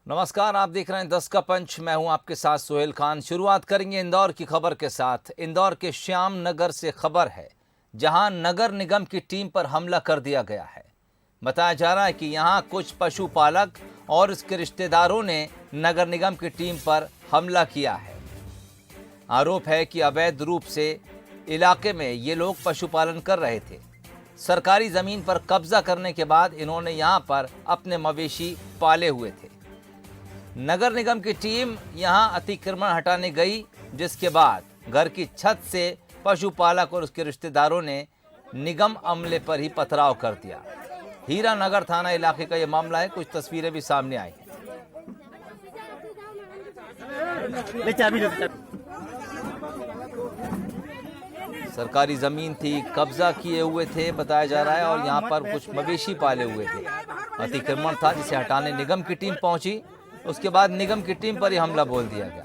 नमस्कार, आप देख रहे हैं 10 का पंच। मैं हूं आपके साथ सुहेल खान। शुरुआत करेंगे इंदौर की खबर के साथ। इंदौर के श्याम नगर से खबर है, जहां नगर निगम की टीम पर हमला कर दिया गया है। बताया जा रहा है कि यहां कुछ पशुपालक और उसके रिश्तेदारों ने नगर निगम की टीम पर हमला किया है। आरोप है कि अवैध रूप से इलाके में ये लोग पशुपालन कर रहे थे। सरकारी जमीन पर कब्जा करने के बाद इन्होंने यहां पर अपने मवेशी पाले हुए थे। नगर निगम की टीम यहां अतिक्रमण हटाने गई, जिसके बाद घर की छत से पशुपालक और उसके रिश्तेदारों ने निगम अमले पर ही पथराव कर दिया। हीरा नगर थाना इलाके का यह मामला है। कुछ तस्वीरें भी सामने आई हैं। सरकारी जमीन थी, कब्जा किए हुए थे बताया जा रहा है, और यहां पर कुछ मवेशी पाले हुए थे। अतिक्रमण था जिसे हटाने निगम की टीम पहुंची। उसके बाद निगम की टीम पर ही हमला बोल दिया गया।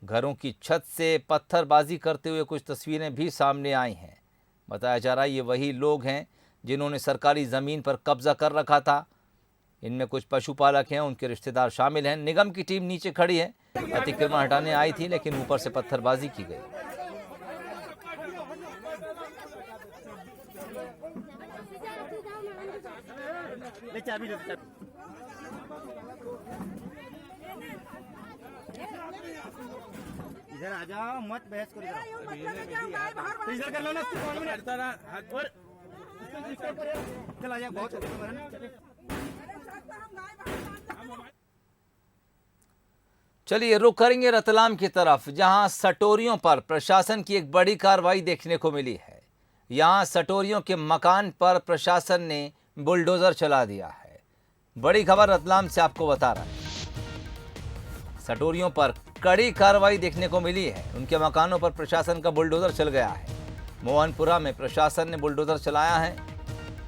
घरों की छत से पत्थरबाजी करते हुए कुछ तस्वीरें भी सामने आई हैं। बताया जा रहा है ये वही लोग हैं जिन्होंने सरकारी ज़मीन पर कब्जा कर रखा था। इनमें कुछ पशुपालक हैं, उनके रिश्तेदार शामिल हैं। निगम की टीम नीचे खड़ी है, अतिक्रमण हटाने आई थी, लेकिन ऊपर से पत्थरबाजी की गई। इधर आ जाओ, मत बहस करो। इधर कर लो ना, चल आ जा। बहुत चलिए रुक करेंगे रतलाम की तरफ, जहां सटोरियों पर प्रशासन की एक बड़ी कार्रवाई देखने को मिली है। यहां सटोरियों के मकान पर प्रशासन ने बुलडोजर चला दिया है। बड़ी खबर रतलाम से आपको बता रहा है। सटोरियों पर कड़ी कार्रवाई देखने को मिली है। उनके मकानों पर प्रशासन का बुलडोजर चल गया है। मोहनपुरा में प्रशासन ने बुलडोजर चलाया है।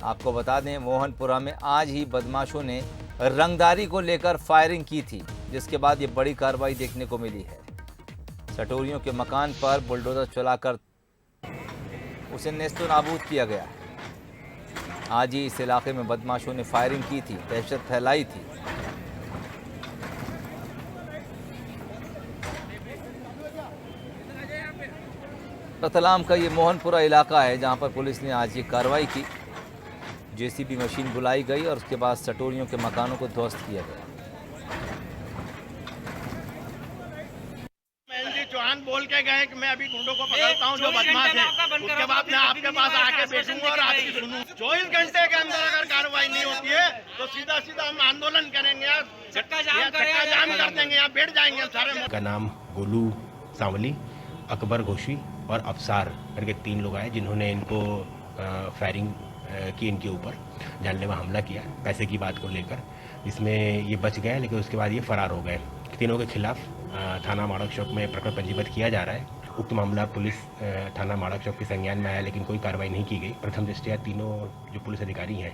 आपको बता दें, मोहनपुरा में आज ही बदमाशों ने रंगदारी को लेकर फायरिंग की थी, जिसके बाद ये बड़ी कार्रवाई देखने को मिली है। सटोरियों के मकान पर बुलडोजर चलाकर उसे नेस्तो नाबूद किया गया है। आज ही इस इलाके में बदमाशों ने फायरिंग की थी, दहशत फैलाई थी। रतलाम का ये मोहनपुरा इलाका है, जहां पर पुलिस ने आज ये कार्रवाई की। जेसीबी मशीन बुलाई गई और उसके बाद सटोरियों के मकानों को ध्वस्त किया गया। चौहान बोल के गए कि मैं अभी गुंडों को पकड़ता हूं जो बदमाश है, उसके बाद मैं आपके पास आके बैठूंगा और आपकी सुनूं। 24 घंटे के अंदर अगर कार्रवाई नहीं होती है तो सीधा सीधा हम आंदोलन करेंगे, चक्का जाम कर देंगे, यहाँ बैठ जाएंगे सारे। का नाम गोलू सांवली, अकबर घोषी और अफसार करके 3 लोग आए, जिन्होंने इनको फायरिंग की, इनके ऊपर जानलेवा हमला किया पैसे की बात को लेकर। इसमें ये बच गए, लेकिन उसके बाद ये फरार हो गए। तीनों के खिलाफ थाना माड़क चौक में प्रकरण पंजीबद्ध किया जा रहा है। उक्त मामला पुलिस थाना माड़क चौक के संज्ञान में आया, लेकिन कोई कार्रवाई नहीं की गई। प्रथम दृष्टया तीनों जो पुलिस अधिकारी हैं,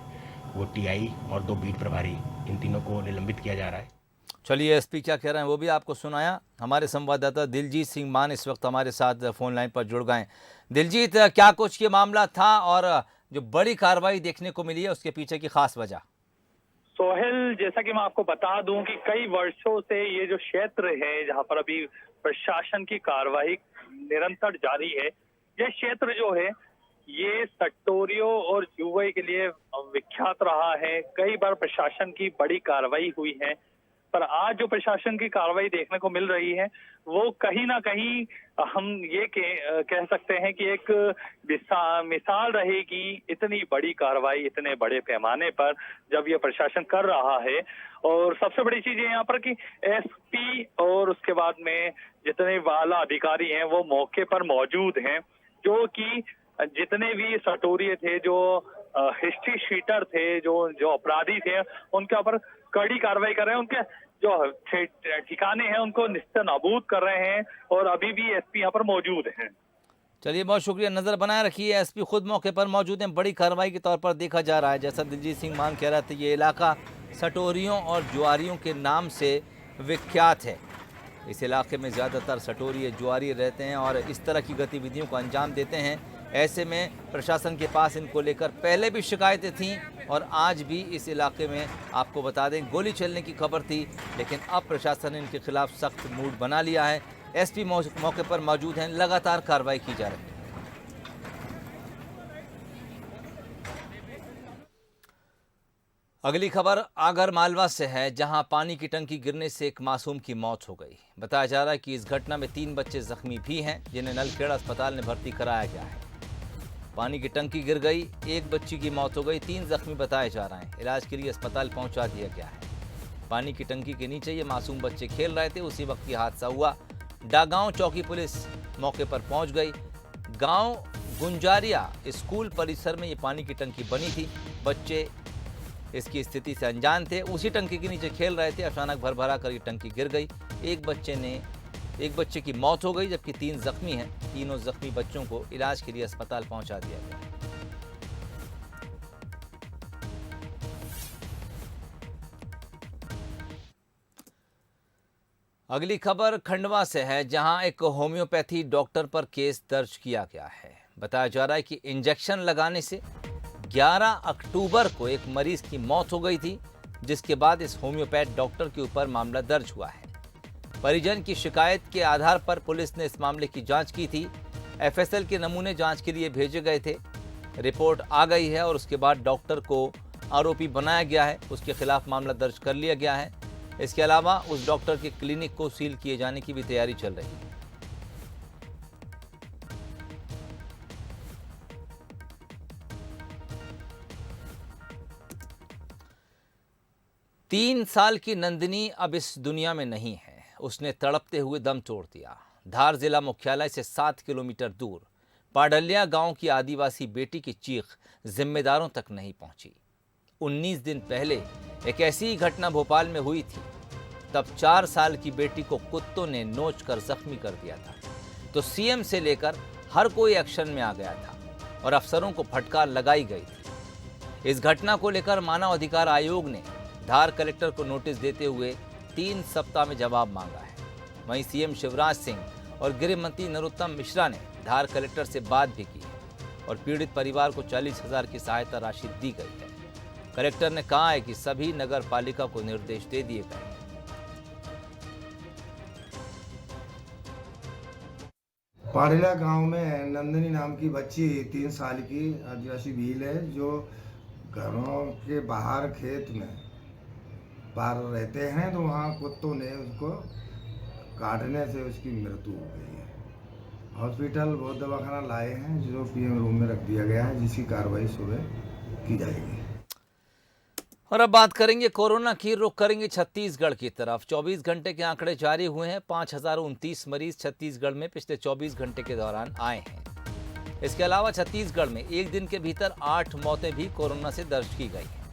वो टीआई और 2 बीट प्रभारी, इन तीनों को निलंबित किया जा रहा है। चलिए एसपी क्या कह रहे हैं वो भी आपको सुनाया। हमारे संवाददाता दिलजीत सिंह मान इस वक्त हमारे साथ फोन लाइन पर जुड़ गए। दिलजीत, क्या कुछ ये मामला था और जो बड़ी कार्रवाई देखने को मिली है उसके पीछे की खास वजह? सोहेल, जैसा कि मैं आपको बता दूं कि कई वर्षों से ये जो क्षेत्र है जहां पर अभी प्रशासन की कार्रवाई निरंतर जारी है, ये क्षेत्र जो है ये सट्टोरियों और जुए के लिए विख्यात रहा है। कई बार प्रशासन की बड़ी कार्रवाई हुई है, पर आज जो प्रशासन की कार्रवाई देखने को मिल रही है वो कहीं ना कहीं हम ये कह सकते हैं कि एक मिसाल रहेगी। इतनी बड़ी कार्रवाई इतने बड़े पैमाने पर जब ये प्रशासन कर रहा है, और सबसे बड़ी चीज है यहाँ पर कि एसपी और उसके बाद में जितने वाला अधिकारी हैं वो मौके पर मौजूद हैं, जो कि जितने भी सटोरिये थे, जो हिस्ट्री शीटर थे, जो अपराधी थे, उनके ऊपर कड़ी कार्रवाई कर रहे हैं। उनके जो ठिकाने हैं उनको निस्ते नाबूद कर रहे हैं, और अभी भी एसपी यहाँ पर मौजूद हैं। चलिए, बहुत शुक्रिया। नजर बनाए रखिए, एसपी खुद मौके पर मौजूद हैं। बड़ी कार्रवाई के तौर पर देखा जा रहा है। जैसा दिलजीत सिंह मान कह रहे थे, ये इलाका सटोरियों और जुआरियों के नाम से विख्यात है। इस इलाके में ज़्यादातर सटोरिये जुआरी रहते हैं और इस तरह की गतिविधियों को अंजाम देते हैं। ऐसे में प्रशासन के पास इनको लेकर पहले भी शिकायतें थीं और आज भी इस इलाके में आपको बता दें गोली चलने की खबर थी, लेकिन अब प्रशासन ने इनके खिलाफ सख्त मूड बना लिया है। एसपी मौके पर मौजूद हैं, लगातार कार्रवाई की जा रही है। अगली खबर आगर मालवा से है, जहां पानी की टंकी गिरने से एक मासूम की मौत हो गई। बताया जा रहा है कि इस घटना में 3 बच्चे जख्मी भी हैं, जिन्हें नलखेड़ा अस्पताल में भर्ती कराया गया है। पानी की टंकी गिर गई, एक बच्ची की मौत हो गई, 3 जख्मी बताए जा रहे हैं। इलाज के लिए अस्पताल पहुंचा दिया गया है। पानी की टंकी के नीचे ये मासूम बच्चे खेल रहे थे, उसी वक्त ये हादसा हुआ। डागांव चौकी पुलिस मौके पर पहुंच गई। गांव गुंजारिया स्कूल परिसर में ये पानी की टंकी बनी थी। बच्चे इसकी स्थिति से अनजान थे, उसी टंकी के नीचे खेल रहे थे। अचानक भरभरा कर ये टंकी गिर गई। एक बच्चे की मौत हो गई, जबकि 3 जख्मी हैं। तीनों जख्मी बच्चों को इलाज के लिए अस्पताल पहुंचा दिया गया। अगली खबर खंडवा से है, जहां एक होम्योपैथी डॉक्टर पर केस दर्ज किया गया है। बताया जा रहा है कि इंजेक्शन लगाने से 11 अक्टूबर को एक मरीज की मौत हो गई थी, जिसके बाद इस होम्योपैथ डॉक्टर के ऊपर मामला दर्ज हुआ है। परिजन की शिकायत के आधार पर पुलिस ने इस मामले की जांच की थी। एफएसएल के नमूने जांच के लिए भेजे गए थे। रिपोर्ट आ गई है और उसके बाद डॉक्टर को आरोपी बनाया गया है। उसके खिलाफ मामला दर्ज कर लिया गया है। इसके अलावा उस डॉक्टर के क्लिनिक को सील किए जाने की भी तैयारी चल रही है। तीन साल की नंदिनी अब इस दुनिया में नहीं है। उसने तड़पते हुए दम तोड़ दिया। धार जिला मुख्यालय से 7 किलोमीटर दूर पाडलिया गांव की आदिवासी बेटी की चीख जिम्मेदारों तक नहीं पहुंची। 19 दिन पहले एक ऐसी ही घटना भोपाल में हुई थी। तब 4 साल की बेटी को कुत्तों ने नोच कर जख्मी कर दिया था, तो सीएम से लेकर हर कोई एक्शन में आ गया था और अफसरों को फटकार लगाई गई थी। इस घटना को लेकर मानव अधिकार आयोग ने धार कलेक्टर को नोटिस देते हुए 3 सप्ताह में जवाब मांगा है। वहीं सीएम शिवराज सिंह और गृह मंत्री नरोत्तम मिश्रा ने धार कलेक्टर से बात भी की है और पीड़ित परिवार को 40,000 की सहायता राशि दी गई है। कलेक्टर ने कहा है कि सभी नगर पालिका को निर्देश दे दिए गए हैं। पाडलिया गांव में नंदिनी नाम की बच्ची 3 साल की आदिवासी भील है, जो घरों के बाहर खेत में बाहर रहते हैं, तो वहाँ कुत्तों ने उसको काटने से उसकी मृत्यु हो गई है। हॉस्पिटल बहुत दवाखाना लाए हैं, जो पीएम रूम में रख दिया गया है, जिसकी कार्रवाई सुबह की जाएगी। और अब बात करेंगे कोरोना की। रुख करेंगे छत्तीसगढ़ की तरफ। 24 घंटे के आंकड़े जारी हुए हैं। 5029 मरीज छत्तीसगढ़ में पिछले 24 घंटे के दौरान आए हैं। इसके अलावा छत्तीसगढ़ में एक दिन के भीतर 8 मौतें भी कोरोना से दर्ज की गई हैं।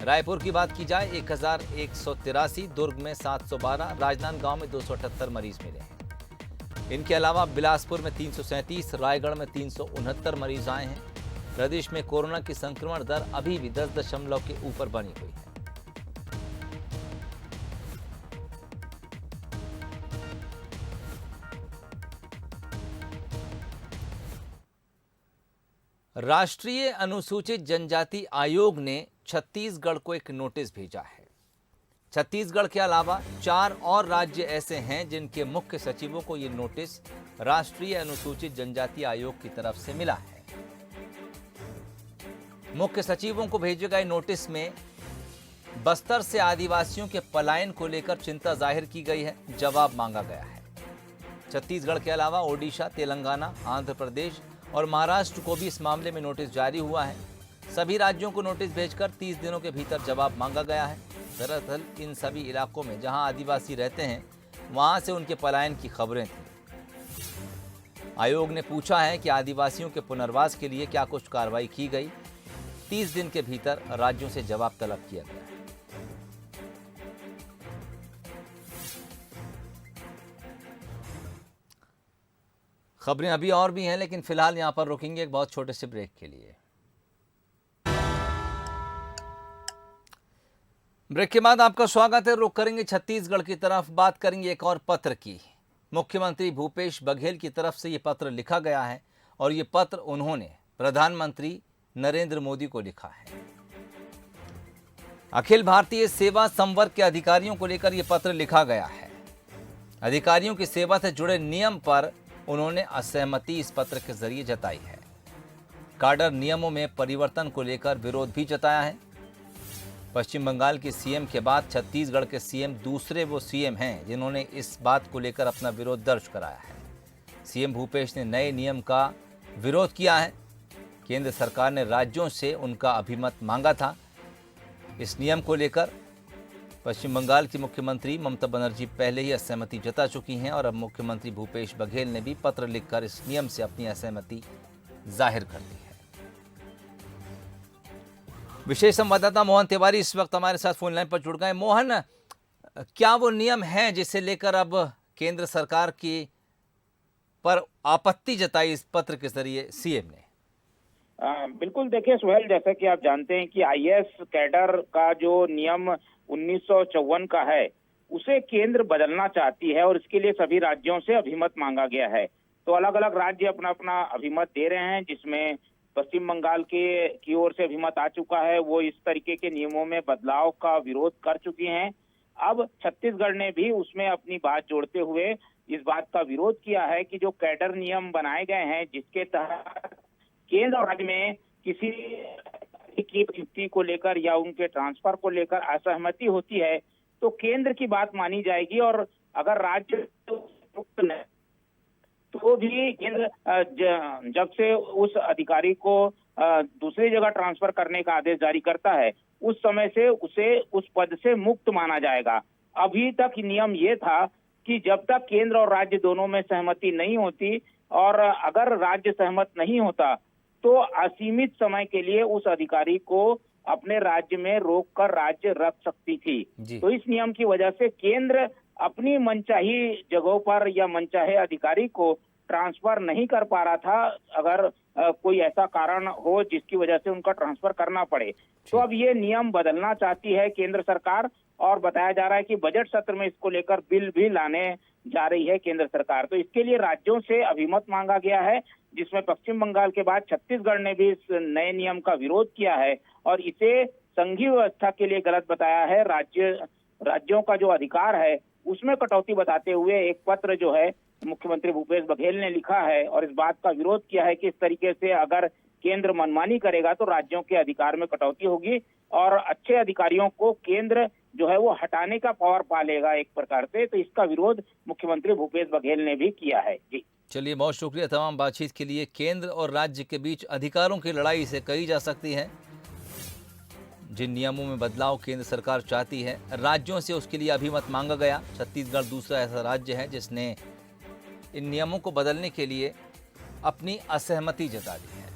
रायपुर की बात की जाए 1183, दुर्ग में 712, राजनांदगांव में 278 मरीज मिले हैं। इनके अलावा बिलासपुर में 337, रायगढ़ में 369 मरीज आए हैं। प्रदेश में कोरोना की संक्रमण दर अभी भी 10 के ऊपर बनी हुई है। राष्ट्रीय अनुसूचित जनजाति आयोग ने छत्तीसगढ़ को एक नोटिस भेजा है। छत्तीसगढ़ के अलावा 4 और राज्य ऐसे हैं जिनके मुख्य सचिवों को ये नोटिस राष्ट्रीय अनुसूचित जनजाति आयोग की तरफ से मिला है। मुख्य सचिवों को भेजे गए नोटिस में बस्तर से आदिवासियों के पलायन को लेकर चिंता जाहिर की गई है, जवाब मांगा गया है। छत्तीसगढ़ के अलावा ओडिशा, तेलंगाना, आंध्र प्रदेश और महाराष्ट्र को भी इस मामले में नोटिस जारी हुआ है। सभी राज्यों को नोटिस भेजकर 30 दिनों के भीतर जवाब मांगा गया है। दरअसल इन सभी इलाकों में जहां आदिवासी रहते हैं, वहां से उनके पलायन की खबरें थीं। आयोग ने पूछा है कि आदिवासियों के पुनर्वास के लिए क्या कुछ कार्रवाई की गई। 30 दिन के भीतर राज्यों से जवाब तलब किया गया है। खबरें अभी और भी हैं, लेकिन फिलहाल यहां पर रुकेंगे एक बहुत छोटे से ब्रेक के लिए। ब्रेक के बाद आपका स्वागत है। रुक करेंगे छत्तीसगढ़ की तरफ। बात करेंगे एक और पत्र की। मुख्यमंत्री भूपेश बघेल की तरफ से ये पत्र लिखा गया है और ये पत्र उन्होंने प्रधानमंत्री नरेंद्र मोदी को लिखा है। अखिल भारतीय सेवा संवर्ग के अधिकारियों को लेकर यह पत्र लिखा गया है। अधिकारियों की सेवा से जुड़े नियम पर उन्होंने असहमति इस पत्र के जरिए जताई है। काडर नियमों में परिवर्तन को लेकर विरोध भी जताया है। पश्चिम बंगाल के सीएम के बाद छत्तीसगढ़ के सीएम दूसरे वो सीएम हैं जिन्होंने इस बात को लेकर अपना विरोध दर्ज कराया है। सीएम भूपेश ने नए नियम का विरोध किया है। केंद्र सरकार ने राज्यों से उनका अभिमत मांगा था। इस नियम को लेकर पश्चिम बंगाल की मुख्यमंत्री ममता बनर्जी पहले ही असहमति जता चुकी हैं और अब मुख्यमंत्री भूपेश बघेल ने भी पत्र लिखकर इस नियम से अपनी असहमति जाहिर कर दी है। विशेष संवाददाता मोहन तिवारी इस वक्त हमारे साथ फोन लाइन पर जुड़ गए। मोहन, क्या वो नियम है जिसे लेकर अब केंद्र सरकार की पर आपत्ति जताई इस पत्र के जरिए सीएम ने? बिल्कुल, देखिए सुहेल, जैसे कि आप जानते हैं कि आईएएस कैडर का जो नियम 1954 का है उसे केंद्र बदलना चाहती है और इसके लिए सभी राज्यों से अभिमत मांगा गया है। तो अलग अलग राज्य अपना अपना अभिमत दे रहे हैं, जिसमें पश्चिम बंगाल की ओर से अभिमत आ चुका है। वो इस तरीके के नियमों में बदलाव का विरोध कर चुकी हैं। अब छत्तीसगढ़ ने भी उसमें अपनी बात जोड़ते हुए इस बात का विरोध किया है कि जो कैडर नियम बनाए गए हैं जिसके तहत केंद्र और राज्य में किसी की नियुक्ति को लेकर या उनके ट्रांसफर को लेकर असहमति होती है तो केंद्र की बात मानी जाएगी, और अगर राज्य तो भी केंद्र जब से उस अधिकारी को दूसरी जगह ट्रांसफर करने का आदेश जारी करता है उस समय से उसे उस पद से मुक्त माना जाएगा। अभी तक नियम ये था कि जब तक केंद्र और राज्य दोनों में सहमति नहीं होती और अगर राज्य सहमत नहीं होता तो असीमित समय के लिए उस अधिकारी को अपने राज्य में रोककर राज्य रख सकती थी। तो इस नियम की वजह से केंद्र अपनी मनचाही जगहों पर या मनचाहे अधिकारी को ट्रांसफर नहीं कर पा रहा था, अगर कोई ऐसा कारण हो जिसकी वजह से उनका ट्रांसफर करना पड़े। तो अब ये नियम बदलना चाहती है केंद्र सरकार, और बताया जा रहा है कि बजट सत्र में इसको लेकर बिल भी लाने जा रही है केंद्र सरकार। तो इसके लिए राज्यों से अभिमत मांगा गया है, जिसमें पश्चिम बंगाल के बाद छत्तीसगढ़ ने भी इस नए नियम का विरोध किया है और इसे संघीय व्यवस्था के लिए गलत बताया है। राज्यों का जो अधिकार है उसमें कटौती बताते हुए एक पत्र जो है मुख्यमंत्री भूपेश बघेल ने लिखा है और इस बात का विरोध किया है कि इस तरीके से अगर केंद्र मनमानी करेगा तो राज्यों के अधिकार में कटौती होगी और अच्छे अधिकारियों को केंद्र जो है वो हटाने का पावर पा लेगा एक प्रकार से। तो इसका विरोध मुख्यमंत्री भूपेश बघेल ने भी किया है। जी चलिए, बहुत शुक्रिया तमाम बातचीत के लिए। केंद्र और राज्य के बीच अधिकारों की लड़ाई इसे कही जा सकती है। जिन नियमों में बदलाव केंद्र सरकार चाहती है, राज्यों से उसके लिए अभिमत मांगा गया। छत्तीसगढ़ दूसरा ऐसा राज्य है जिसने इन नियमों को बदलने के लिए अपनी असहमति जता दी है।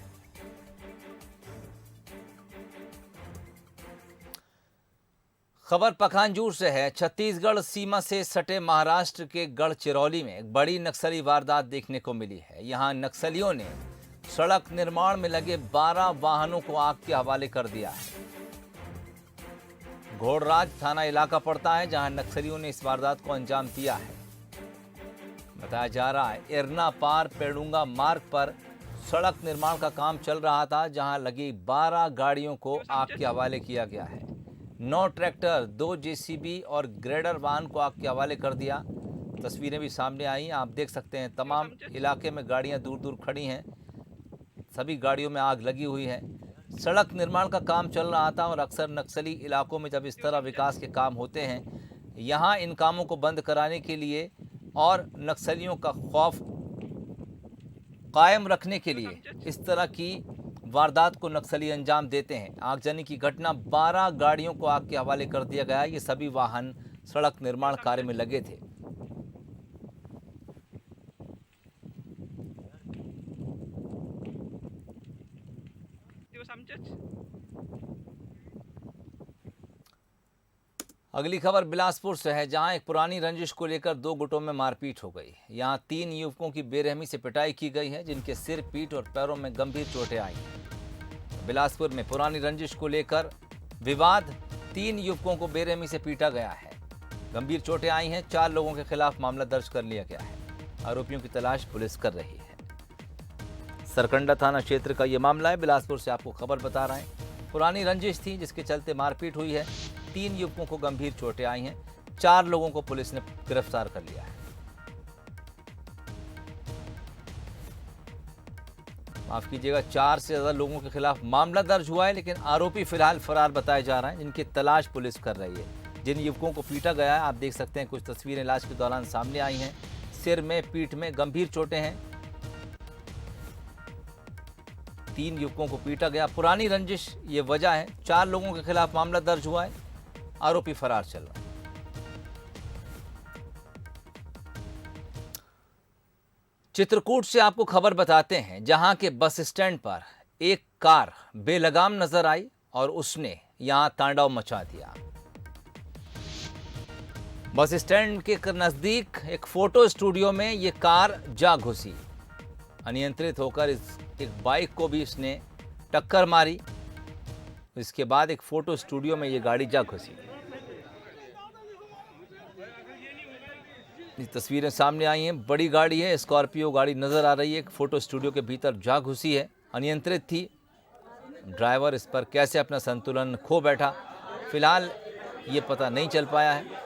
खबर पखानजूर से है। छत्तीसगढ़ सीमा से सटे महाराष्ट्र के गढ़चिरौली में एक बड़ी नक्सली वारदात देखने को मिली है। यहां नक्सलियों ने सड़क निर्माण में लगे 12 वाहनों को आग के हवाले कर दिया है। घोड़राज थाना इलाका पड़ता है जहां नक्सलियों ने इस वारदात को अंजाम दिया है। बताया जा रहा है एरना पार पेड़ूंगा मार्ग पर सड़क निर्माण का काम चल रहा था, जहां लगी 12 गाड़ियों को आग के हवाले किया गया है। 9 ट्रैक्टर, 2 जेसीबी और ग्रेडर वाहन को आग के हवाले कर दिया। तस्वीरें भी सामने आई, आप देख सकते हैं। तमाम इलाके में गाड़ियां दूर दूर खड़ी हैं, सभी गाड़ियों में आग लगी हुई है। सड़क निर्माण का काम चल रहा था और अक्सर नक्सली इलाकों में जब इस तरह विकास के काम होते हैं, यहाँ इन कामों को बंद कराने के लिए और नक्सलियों का खौफ कायम रखने के लिए इस तरह की वारदात को नक्सली अंजाम देते हैं। आगजनी की घटना 12 गाड़ियों को आग के हवाले कर दिया गया। ये सभी वाहन सड़क निर्माण कार्य में लगे थे। अगली खबर बिलासपुर से है, जहां एक पुरानी रंजिश को लेकर 2 गुटों में मारपीट हो गई। यहां 3 युवकों की बेरहमी से पिटाई की गई है, जिनके सिर, पीठ और पैरों में गंभीर चोटें आई हैं। बिलासपुर में पुरानी रंजिश को लेकर विवाद, 3 युवकों को बेरहमी से पीटा गया है, गंभीर चोटें आई हैं। 4 लोगों के खिलाफ मामला दर्ज कर लिया गया है। आरोपियों की तलाश पुलिस कर रही है। सरकंडा थाना क्षेत्र का ये मामला है। बिलासपुर से आपको खबर बता रहे हैं। पुरानी रंजिश थी जिसके चलते मारपीट हुई है। 3 युवकों को गंभीर चोटें आई हैं। 4 लोगों को पुलिस ने गिरफ्तार कर लिया है। माफ कीजिएगा, 4 से ज्यादा लोगों के खिलाफ मामला दर्ज हुआ है, लेकिन आरोपी फिलहाल फरार बताए जा रहे हैं, जिनकी तलाश पुलिस कर रही है। जिन युवकों को पीटा गया है, आप देख सकते हैं कुछ तस्वीरें इलाज के दौरान सामने आई हैं। सिर में, पीठ में गंभीर चोटें हैं। 3 युवकों को पीटा गया। पुरानी रंजिश ये वजह है। 4 लोगों के खिलाफ मामला दर्ज हुआ है। आरोपी फरार चल रहा है। चित्रकूट से आपको खबर बताते हैं, जहां के बस स्टैंड पर एक कार बेलगाम नजर आई और उसने यहां तांडव मचा दिया। बस स्टैंड के नजदीक एक फोटो स्टूडियो में ये कार जा घुसी। अनियंत्रित होकर इस एक बाइक को भी इसने टक्कर मारी। इसके बाद एक फोटो स्टूडियो में ये गाड़ी जा घुसी। ये तस्वीरें सामने आई हैं। बड़ी गाड़ी है, स्कॉर्पियो गाड़ी नजर आ रही है। एक फोटो स्टूडियो के भीतर जा घुसी है। अनियंत्रित थी। ड्राइवर इस पर कैसे अपना संतुलन खो बैठा, फिलहाल ये पता नहीं चल पाया है।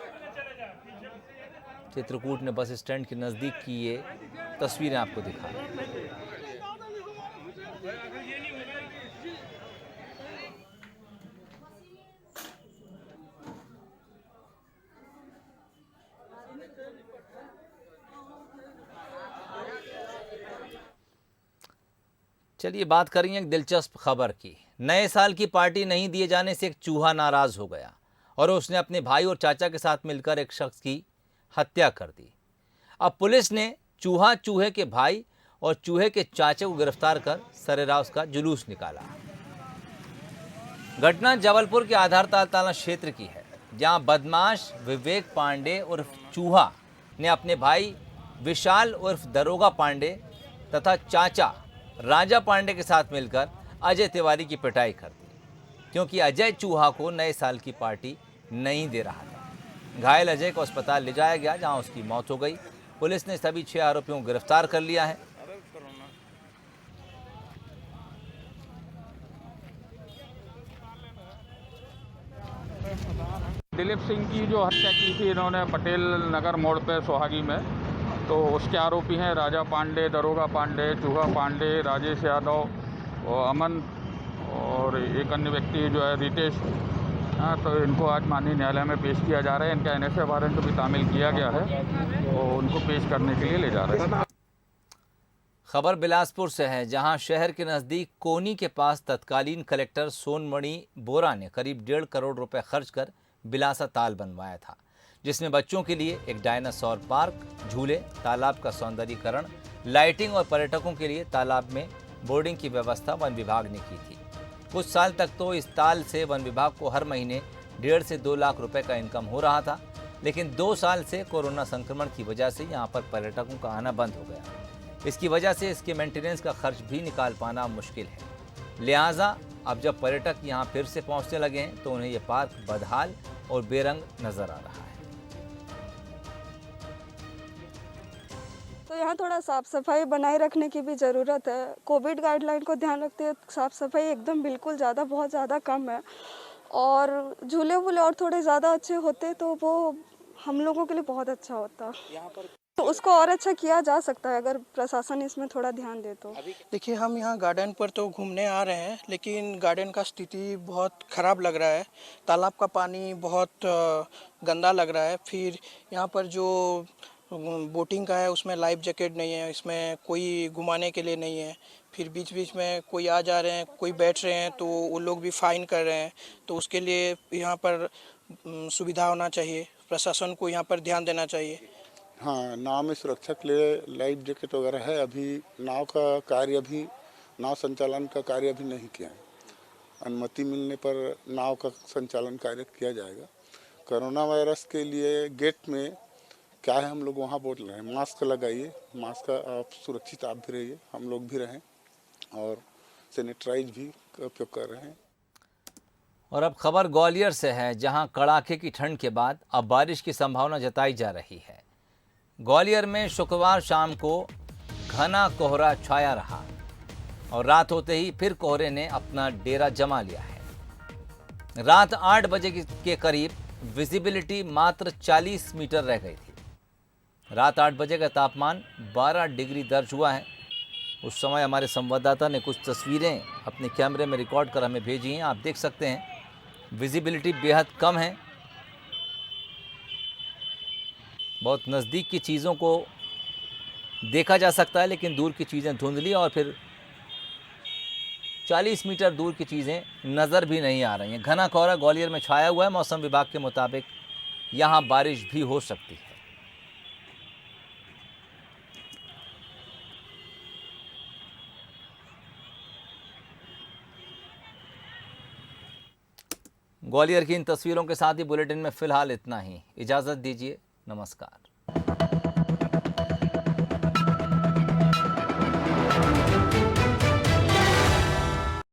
चित्रकूट ने बस स्टैंड के नजदीक की ये तस्वीरें आपको दिखा रहे हैं। चलिए बात करेंगे एक दिलचस्प खबर की। नए साल की पार्टी नहीं दिए जाने से एक चूहा नाराज हो गया और उसने अपने भाई और चाचा के साथ मिलकर एक शख्स की हत्या कर दी। अब पुलिस ने चूहा, चूहे के भाई और चूहे के चाचे को गिरफ्तार कर सरेराह उसका जुलूस निकाला। घटना जबलपुर के आधारताल थाना क्षेत्र की है, जहां बदमाश विवेक पांडे उर्फ चूहा ने अपने भाई विशाल उर्फ दरोगा पांडे तथा चाचा राजा पांडे के साथ मिलकर अजय तिवारी की पिटाई कर दी, क्योंकि अजय चूहा को नए साल की पार्टी नहीं दे रहा था। घायल अजय को अस्पताल ले जाया गया, जहां उसकी मौत हो गई। पुलिस ने सभी 6 आरोपियों को गिरफ्तार कर लिया है। दिलीप सिंह की जो हत्या की थी इन्होंने पटेल नगर मोड़ पे सोहागी में, तो उसके आरोपी हैं राजा पांडे, दरोगा पांडे, चूहा पांडे, राजेश यादव और अमन और एक अन्य व्यक्ति जो है रितेश। हाँ, तो इनको आज माननीय न्यायालय में पेश किया जा रहा है। इनका NSA वारंट भी तामील किया गया है और उनको पेश करने के लिए ले जा रहे हैं। खबर बिलासपुर से है, जहां शहर के नज़दीक कोनी के पास तत्कालीन कलेक्टर सोनमणि बोरा ने करीब 1.5 करोड़ रुपए खर्च कर बिलासा ताल बनवाया था, जिसमें बच्चों के लिए एक डायनासोर पार्क, झूले, तालाब का सौंदर्यीकरण, लाइटिंग और पर्यटकों के लिए तालाब में बोर्डिंग की व्यवस्था वन विभाग ने की थी। कुछ साल तक तो इस ताल से वन विभाग को हर महीने 1.5 से 2 लाख रुपए का इनकम हो रहा था, लेकिन 2 साल से कोरोना संक्रमण की वजह से यहाँ पर पर्यटकों का आना बंद हो गया। इसकी वजह से इसके मेंटेनेंस का खर्च भी निकाल पाना मुश्किल है। लिहाजा अब जब पर्यटक यहाँ फिर से पहुँचने लगे हैं, तो उन्हें ये पार्क बदहाल और बेरंग नजर आ रहा है। तो यहाँ थोड़ा साफ सफाई बनाए रखने की भी ज़रूरत है। कोविड गाइडलाइन को ध्यान रखते हुए साफ सफाई एकदम बिल्कुल बहुत ज़्यादा कम है, और झूले वूले और थोड़े ज़्यादा अच्छे होते तो वो हम लोगों के लिए बहुत अच्छा होता। तो उसको और अच्छा किया जा सकता है अगर प्रशासन इसमें थोड़ा ध्यान दे तो। देखिए, हम यहाँ गार्डन पर तो घूमने आ रहे हैं, लेकिन गार्डन का स्थिति बहुत ख़राब लग रहा है। तालाब का पानी बहुत गंदा लग रहा है। फिर यहाँ पर जो बोटिंग का है उसमें लाइफ जैकेट नहीं है, इसमें कोई घुमाने के लिए नहीं है। फिर बीच बीच में कोई आ जा रहे हैं, कोई बैठ रहे हैं तो वो लोग भी फाइन कर रहे हैं। तो उसके लिए यहाँ पर सुविधा होना चाहिए, प्रशासन को यहाँ पर ध्यान देना चाहिए। हाँ, नाव में सुरक्षा के लिए लाइफ जैकेट वगैरह है। अभी नाव का कार्य अभी नाव संचालन का कार्य अभी नहीं किया है। अनुमति मिलने पर नाव का संचालन कार्य किया जाएगा। कोरोना वायरस के लिए गेट में क्या है, हम लोग वहाँ बोल रहे हैं मास्क लगाइए, मास्क का आप सुरक्षित आप भी रहिए, हम लोग भी रहें, और सैनिटाइज भी उपयोग कर रहे हैं। और अब खबर ग्वालियर से है, जहां कड़ाके की ठंड के बाद अब बारिश की संभावना जताई जा रही है। ग्वालियर में शुक्रवार शाम को घना कोहरा छाया रहा। और रात होते ही फिर कोहरे ने अपना डेरा जमा लिया है। रात 8 बजे के करीब विजिबिलिटी मात्र 40 मीटर रह गई थी। रात 8 बजे का तापमान 12 डिग्री दर्ज हुआ है। उस समय हमारे संवाददाता ने कुछ तस्वीरें अपने कैमरे में रिकॉर्ड कर हमें भेजी हैं। आप देख सकते हैं विजिबिलिटी बेहद कम है। बहुत नज़दीक की चीज़ों को देखा जा सकता है, लेकिन दूर की चीज़ें धुंधली और फिर 40 मीटर दूर की चीज़ें नज़र भी नहीं आ रही हैं। घना कोहरा ग्वालियर में छाया हुआ है। मौसम विभाग के मुताबिक यहाँ बारिश भी हो सकती है। ग्वालियर की इन तस्वीरों के साथ ही बुलेटिन में फिलहाल इतना ही। इजाज़त दीजिए, नमस्कार।